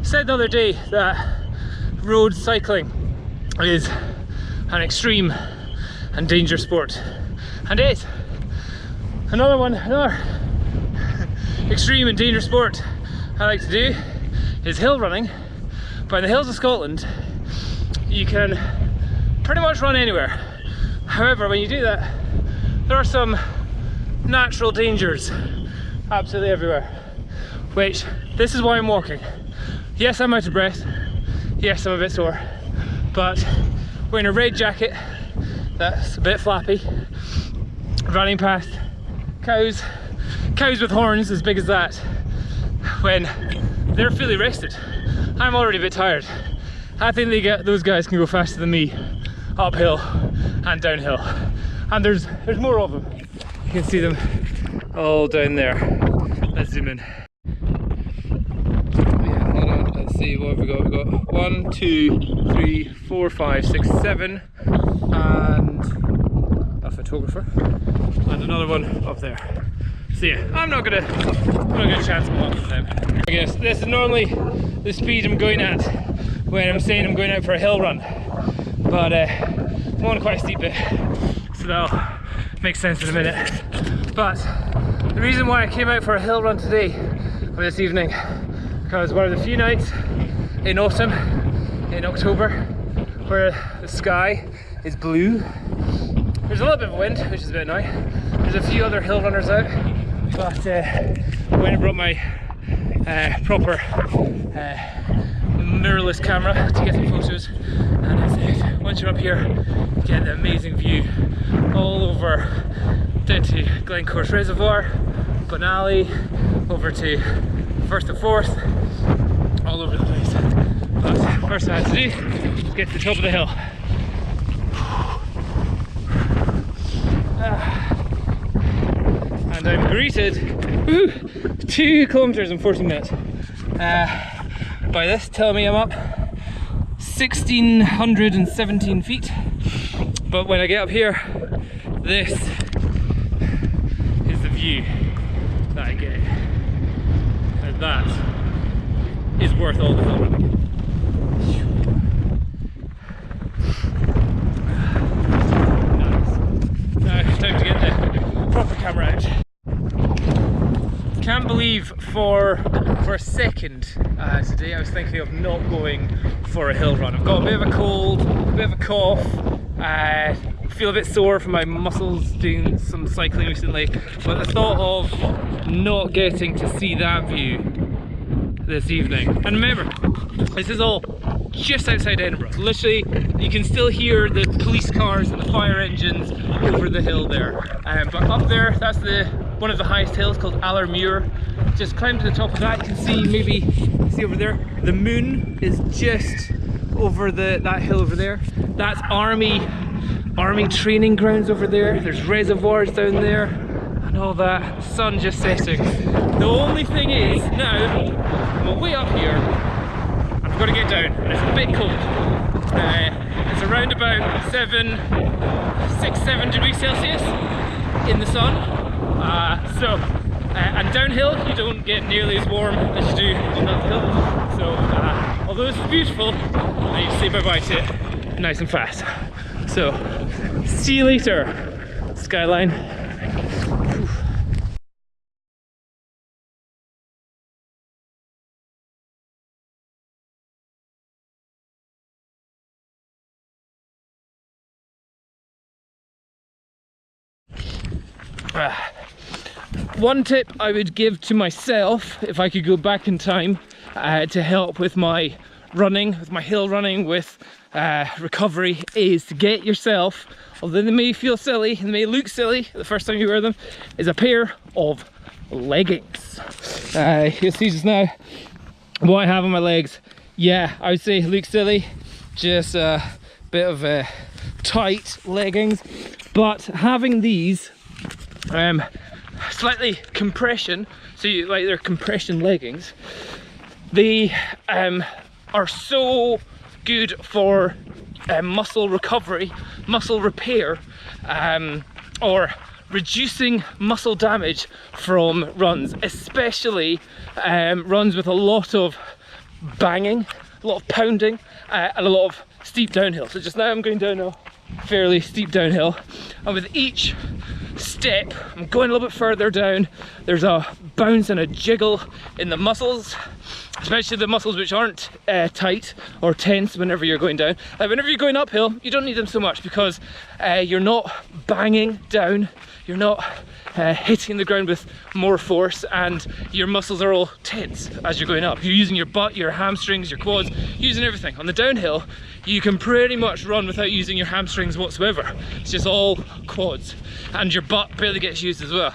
said the other day that road cycling is an extreme and dangerous sport, and it is. Another extreme and dangerous sport I like to do is hill running. But in the hills of Scotland, you can pretty much run anywhere. However, when you do that, there are some natural dangers absolutely everywhere, which this is why I'm walking. Yes, I'm out of breath. Yes, I'm a bit sore, but wearing a red jacket that's a bit flappy, running past cows with horns as big as that, when they're fully rested. I'm already a bit tired. I think those guys can go faster than me uphill and downhill, and there's more of them. You can see them all down there. Let's zoom in. Yeah, hold on, let's see, what have we got? We've got 1, 2, 3, 4, 5, 6, 7, and a photographer, and another one up there. So yeah, I'm not gonna chance them up with them. I guess this is normally the speed I'm going at when I'm saying I'm going out for a hill run, but I'm on quite a steep bit, so that'll make sense in a minute. But the reason why I came out for a hill run today, or this evening, because one of the few nights in autumn, in October, where the sky is blue. There's a little bit of wind, which is a bit annoying. There's a few other hill runners out, but I went and brought my proper mirrorless camera to get some photos, and as I said, once you're up here, you get the amazing view all over down to Glencorse Reservoir, Bonally, over to Firth of Forth, all over the place. But first I had to do is get to the top of the hill. And I'm greeted 2 kilometers in 14 minutes by this telling me I'm up 1,617 feet. But when I get up here, this is the view that I get, and that is worth all the hill running. Now it's time to get the proper camera out. Can't believe for a second today I was thinking of not going for a hill run. I've got a bit of a cold, a bit of a cough, I feel a bit sore from my muscles doing some cycling recently, but the thought of not getting to see that view this evening, and remember, this is all just outside Edinburgh. Literally, you can still hear the police cars and the fire engines over the hill there. But up there, that's one of the highest hills called Allermuir. Just climb to the top of that. You can see over there, the moon is just over that hill over there. That's army training grounds over there. There's reservoirs down there and all that. The sun just setting. The only thing is, now I'm way up here, I've got to get down, and it's a bit cold. It's around about 7 degrees Celsius in the sun. And downhill you don't get nearly as warm as you do uphill. So although this is beautiful, I need to say bye-bye to it nice and fast. So see you later, skyline. One tip I would give to myself, if I could go back in time to help with my running, with my hill running, with recovery, is to get yourself, although they may feel silly and they may look silly the first time you wear them, is a pair of leggings. You'll see just now what I have on my legs. Yeah, I would say look silly, just a bit of tight leggings, but having these slightly compression, so like they're compression leggings, they are so good for muscle recovery, muscle repair, or reducing muscle damage from runs, especially runs with a lot of banging, a lot of pounding, and a lot of steep downhill. So just now I'm going down a fairly steep downhill, and with each step I'm going a little bit further down. There's a bounce and a jiggle in the muscles, especially the muscles which aren't tight or tense whenever you're going down. Whenever you're going uphill, you don't need them so much because you're not banging down, you're not hitting the ground with more force, and your muscles are all tense as you're going up. You're using your butt, your hamstrings, your quads, using everything. On the downhill, you can pretty much run without using your hamstrings whatsoever. It's just all quads, and your butt barely gets used as well.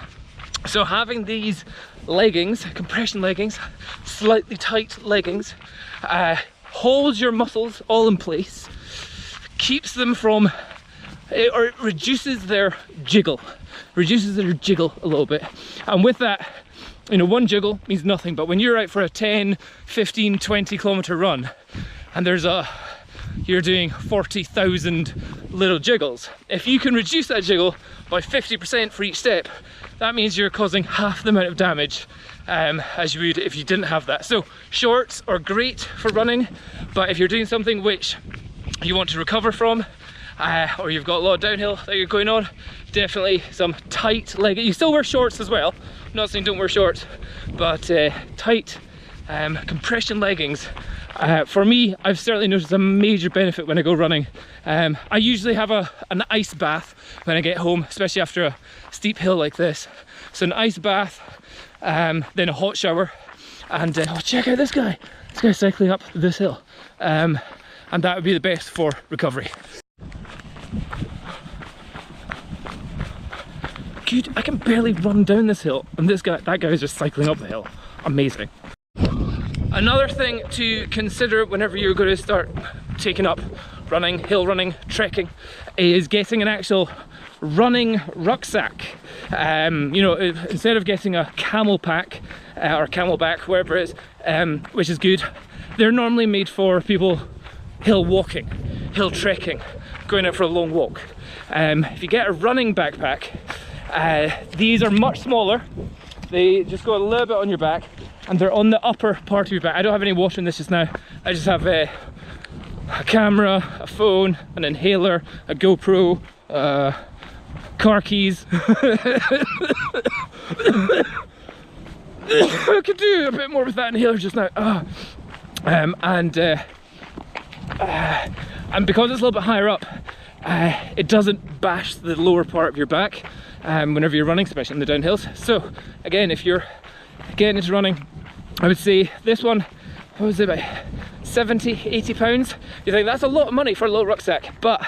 So having these leggings, compression leggings, slightly tight leggings, holds your muscles all in place, keeps them from, or it reduces their jiggle a little bit. And with that, you know, one jiggle means nothing, but when you're out for a 10, 15, 20 kilometer run and you're doing 40,000 little jiggles, if you can reduce that jiggle by 50% for each step, that means you're causing half the amount of damage as you would if you didn't have that. So shorts are great for running, but if you're doing something which you want to recover from, or you've got a lot of downhill that you're going on, definitely some tight leggings. You still wear shorts as well, I'm not saying don't wear shorts, but tight compression leggings. For me, I've certainly noticed a major benefit when I go running. I usually have an ice bath when I get home, especially after a steep hill like this. So an ice bath, then a hot shower, and oh, check out this guy. This guy's cycling up this hill. And that would be the best for recovery. Dude, I can barely run down this hill, and that guy is just cycling up the hill. Amazing. Another thing to consider whenever you're going to start taking up running, hill running, trekking, is getting an actual running rucksack. You know, instead of getting a camel pack or camelback, wherever it is, which is good, they're normally made for people hill walking, hill trekking, going out for a long walk. If you get a running backpack, these are much smaller. They just go a little bit on your back, and they're on the upper part of your back. I don't have any water in this just now. I just have a camera, a phone, an inhaler, a GoPro, car keys. I could do a bit more with that inhaler just now. And because it's a little bit higher up, it doesn't bash the lower part of your back whenever you're running, especially in the downhills. So again, if you're getting into running, I would say this one, what was it, about 70, 80 pounds? You think that's a lot of money for a little rucksack, but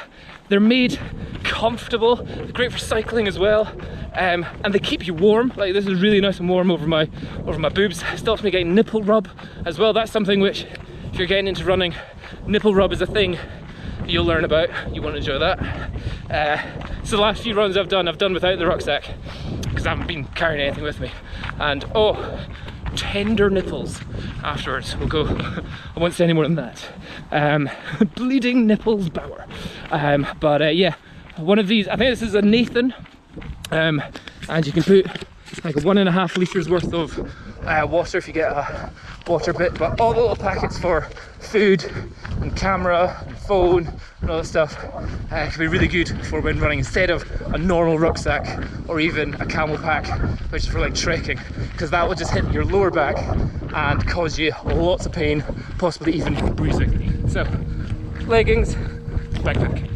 they're made comfortable, they're great for cycling as well, and they keep you warm. Like, this is really nice and warm over my boobs. Stops me getting nipple rub as well. That's something which, if you're getting into running, nipple rub is a thing you'll learn about. You won't enjoy that. So the last few runs I've done without the rucksack because I haven't been carrying anything with me, and oh, tender nipples afterwards. We'll go, I won't say any more than that. Bleeding nipples bower. But yeah, one of these, I think this is a Nathan, and you can put like 1.5 litres worth of water if you get a water bit, but all the little packets for food and camera and phone and all that stuff can be really good for when running, instead of a normal rucksack or even a camel pack, which is for like trekking, because that will just hit your lower back and cause you lots of pain, possibly even bruising. So leggings, backpack.